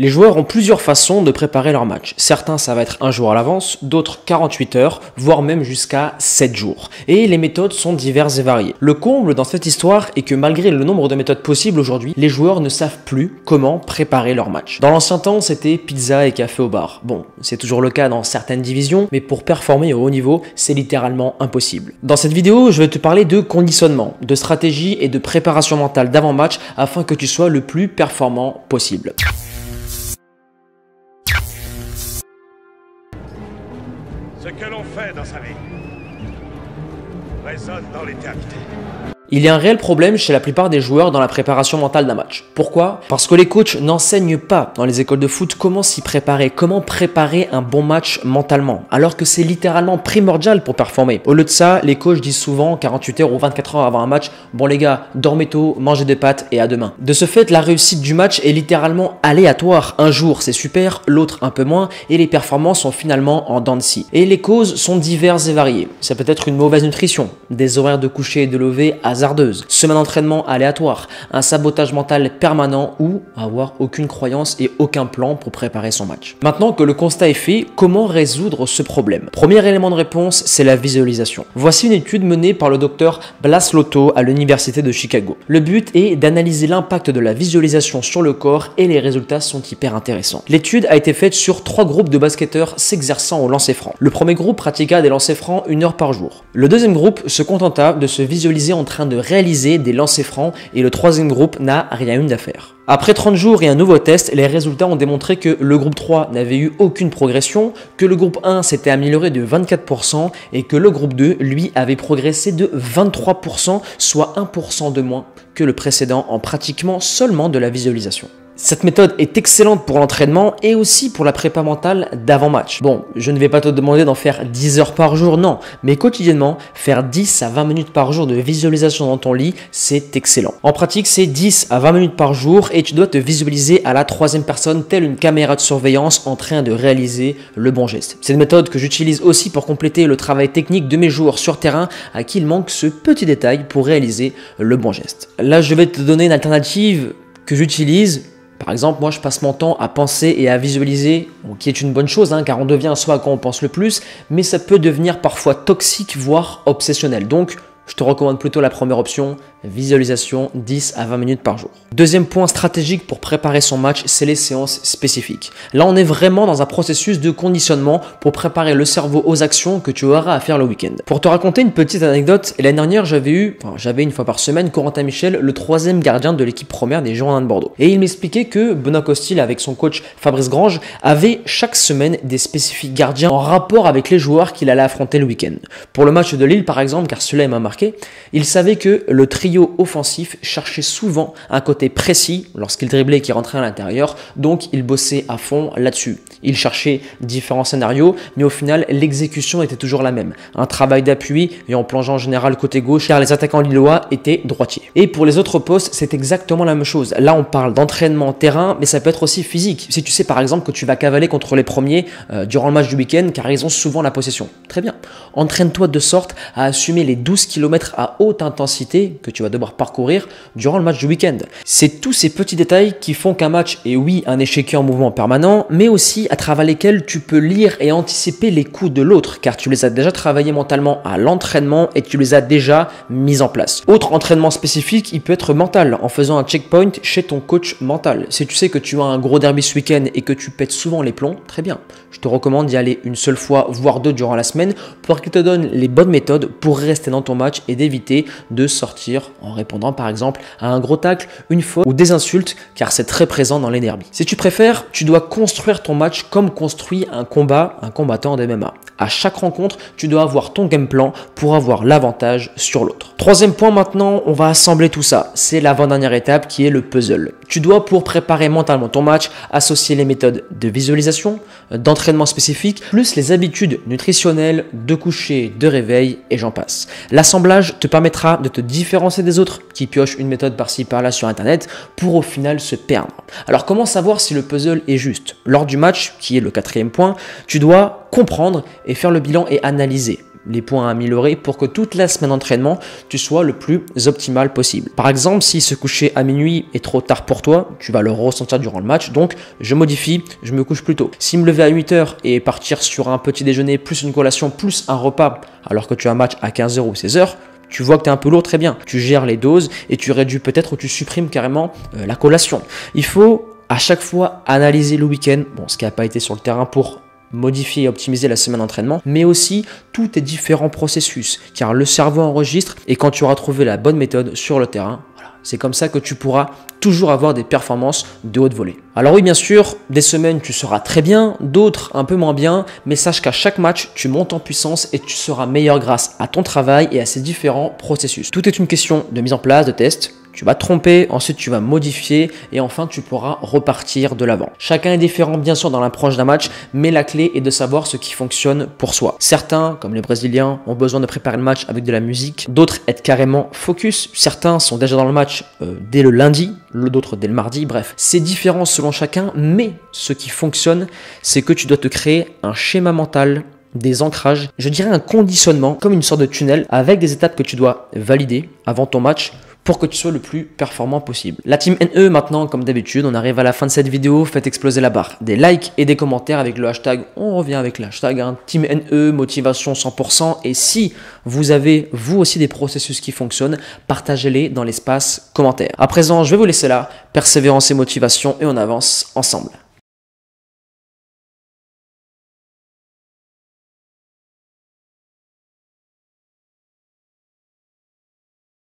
Les joueurs ont plusieurs façons de préparer leur match. Certains, ça va être un jour à l'avance, d'autres 48 heures, voire même jusqu'à 7 jours. Et les méthodes sont diverses et variées. Le comble dans cette histoire est que malgré le nombre de méthodes possibles aujourd'hui, les joueurs ne savent plus comment préparer leur match. Dans l'ancien temps, c'était pizza et café au bar. Bon, c'est toujours le cas dans certaines divisions, mais pour performer au haut niveau, c'est littéralement impossible. Dans cette vidéo, je vais te parler de conditionnement, de stratégie et de préparation mentale d'avant-match afin que tu sois le plus performant possible. Ce que l'on fait dans sa vie résonne dans l'éternité. Il y a un réel problème chez la plupart des joueurs dans la préparation mentale d'un match. Pourquoi? Parce que les coachs n'enseignent pas dans les écoles de foot comment s'y préparer, comment préparer un bon match mentalement, alors que c'est littéralement primordial pour performer. Au lieu de ça, les coachs disent souvent 48 heures ou 24 heures avant un match, bon les gars, dormez tôt, mangez des pâtes et à demain. De ce fait, la réussite du match est littéralement aléatoire. Un jour c'est super, l'autre un peu moins, et les performances sont finalement en dents de scie. Et les causes sont diverses et variées. Ça peut être une mauvaise nutrition, des horaires de coucher et de lever hasardeuses, semaine d'entraînement aléatoire, un sabotage mental permanent ou avoir aucune croyance et aucun plan pour préparer son match. Maintenant que le constat est fait, comment résoudre ce problème? Premier élément de réponse, c'est la visualisation. Voici une étude menée par le docteur Blas Lotto à l'université de Chicago. Le but est d'analyser l'impact de la visualisation sur le corps et les résultats sont hyper intéressants. L'étude a été faite sur 3 groupes de basketteurs s'exerçant au lancer franc. Le premier groupe pratiqua des lancers francs 1 heure par jour. Le deuxième groupe se contenta de se visualiser en train de réaliser des lancers francs et le troisième groupe n'a rien eu d'affaire. Après 30 jours et un nouveau test, les résultats ont démontré que le groupe 3 n'avait eu aucune progression, que le groupe 1 s'était amélioré de 24% et que le groupe 2, lui, avait progressé de 23%, soit 1% de moins que le précédent en pratiquement seulement de la visualisation. Cette méthode est excellente pour l'entraînement et aussi pour la prépa mentale d'avant-match. Bon, je ne vais pas te demander d'en faire 10 heures par jour, non, mais quotidiennement, faire 10 à 20 minutes par jour de visualisation dans ton lit, c'est excellent. En pratique, c'est 10 à 20 minutes par jour et tu dois te visualiser à la troisième personne, telle une caméra de surveillance en train de réaliser le bon geste. C'est une méthode que j'utilise aussi pour compléter le travail technique de mes joueurs sur terrain à qui il manque ce petit détail pour réaliser le bon geste. Là, je vais te donner une alternative que j'utilise. Par exemple, moi je passe mon temps à penser et à visualiser, qui est une bonne chose car on devient soit à quoi on pense le plus, mais ça peut devenir parfois toxique, voire obsessionnel. Donc, je te recommande plutôt la première option, visualisation 10 à 20 minutes par jour. Deuxième point stratégique pour préparer son match, c'est les séances spécifiques. Là, on est vraiment dans un processus de conditionnement pour préparer le cerveau aux actions que tu auras à faire le week-end. Pour te raconter une petite anecdote, l'année dernière, j'avais une fois par semaine Corentin Michel, le 3e gardien de l'équipe première des Girondins de Bordeaux. Et il m'expliquait que Benoît Costil, avec son coach Fabrice Grange, avait chaque semaine des spécifiques gardiens en rapport avec les joueurs qu'il allait affronter le week-end. Pour le match de Lille, par exemple, car celui-là m'a marqué, il savait que le trio offensif cherchait souvent un côté précis lorsqu'il driblait et qu'il rentrait à l'intérieur, donc il bossait à fond là-dessus. Il cherchait différents scénarios, mais au final, l'exécution était toujours la même. Un travail d'appui et en plongeant en général côté gauche, car les attaquants lillois étaient droitiers. Et pour les autres postes, c'est exactement la même chose. Là, on parle d'entraînement terrain, mais ça peut être aussi physique. Si tu sais par exemple que tu vas cavaler contre les premiers durant le match du week-end, car ils ont souvent la possession. Très bien. Entraîne-toi de sorte à assumer les 12 km à haute intensité que tu vas devoir parcourir durant le match du week-end. C'est tous ces petits détails qui font qu'un match est oui un échiquier en mouvement permanent, mais aussi à travers lesquels tu peux lire et anticiper les coups de l'autre, car tu les as déjà travaillés mentalement à l'entraînement et tu les as déjà mis en place. Autre entraînement spécifique, il peut être mental, en faisant un checkpoint chez ton coach mental. Si tu sais que tu as un gros derby ce week-end et que tu pètes souvent les plombs, très bien. Je te recommande d'y aller une seule fois, voire 2 durant la semaine, pour qu'il te donne les bonnes méthodes pour rester dans ton match et d'éviter de sortir en répondant par exemple à un gros tacle, une faute ou des insultes, car c'est très présent dans les derbys. Si tu préfères, tu dois construire ton match comme construit un combattant de MMA. À chaque rencontre, tu dois avoir ton game plan pour avoir l'avantage sur l'autre. Troisième point maintenant, on va assembler tout ça. C'est l'avant-dernière étape qui est le puzzle. Tu dois, pour préparer mentalement ton match, associer les méthodes de visualisation, d'entraînement spécifique, plus les habitudes nutritionnelles, de coucher, de réveil et j'en passe. L'assemblage te permettra de te différencier des autres qui piochent une méthode par-ci par-là sur internet pour au final se perdre. Alors comment savoir si le puzzle est juste? Lors du match, qui est le 4e point, tu dois comprendre et faire le bilan et analyser. les points à améliorer pour que toute la semaine d'entraînement, tu sois le plus optimal possible. Par exemple, si se coucher à minuit est trop tard pour toi, tu vas le ressentir durant le match, donc je modifie, je me couche plus tôt. Si me lever à 8h et partir sur un petit déjeuner, plus une collation, plus un repas, alors que tu as un match à 15h ou 16h, tu vois que tu es un peu lourd, très bien. Tu gères les doses et tu réduis peut-être ou tu supprimes carrément la collation. Il faut à chaque fois analyser le week-end, bon, ce qui n'a pas été sur le terrain pour modifier et optimiser la semaine d'entraînement, mais aussi tous tes différents processus, car le cerveau enregistre et quand tu auras trouvé la bonne méthode sur le terrain, voilà, c'est comme ça que tu pourras toujours avoir des performances de haute volée. Alors oui, bien sûr, des semaines tu seras très bien, d'autres un peu moins bien, mais sache qu'à chaque match, tu montes en puissance et tu seras meilleur grâce à ton travail et à ces différents processus. Tout est une question de mise en place, de test. Tu vas te tromper, ensuite tu vas modifier et enfin tu pourras repartir de l'avant. Chacun est différent bien sûr dans l'approche d'un match, mais la clé est de savoir ce qui fonctionne pour soi. Certains, comme les Brésiliens, ont besoin de préparer le match avec de la musique, d'autres être carrément focus, certains sont déjà dans le match dès le lundi, d'autres dès le mardi, bref. C'est différent selon chacun, mais ce qui fonctionne, c'est que tu dois te créer un schéma mental, des ancrages, je dirais un conditionnement, comme une sorte de tunnel avec des étapes que tu dois valider avant ton match pour que tu sois le plus performant possible. La team NE maintenant, comme d'habitude, on arrive à la fin de cette vidéo, faites exploser la barre des likes et des commentaires avec le hashtag, on revient avec le hashtag team NE, motivation 100%, et si vous avez vous aussi des processus qui fonctionnent, partagez-les dans l'espace commentaires. À présent, je vais vous laisser là, persévérance et motivation et on avance ensemble.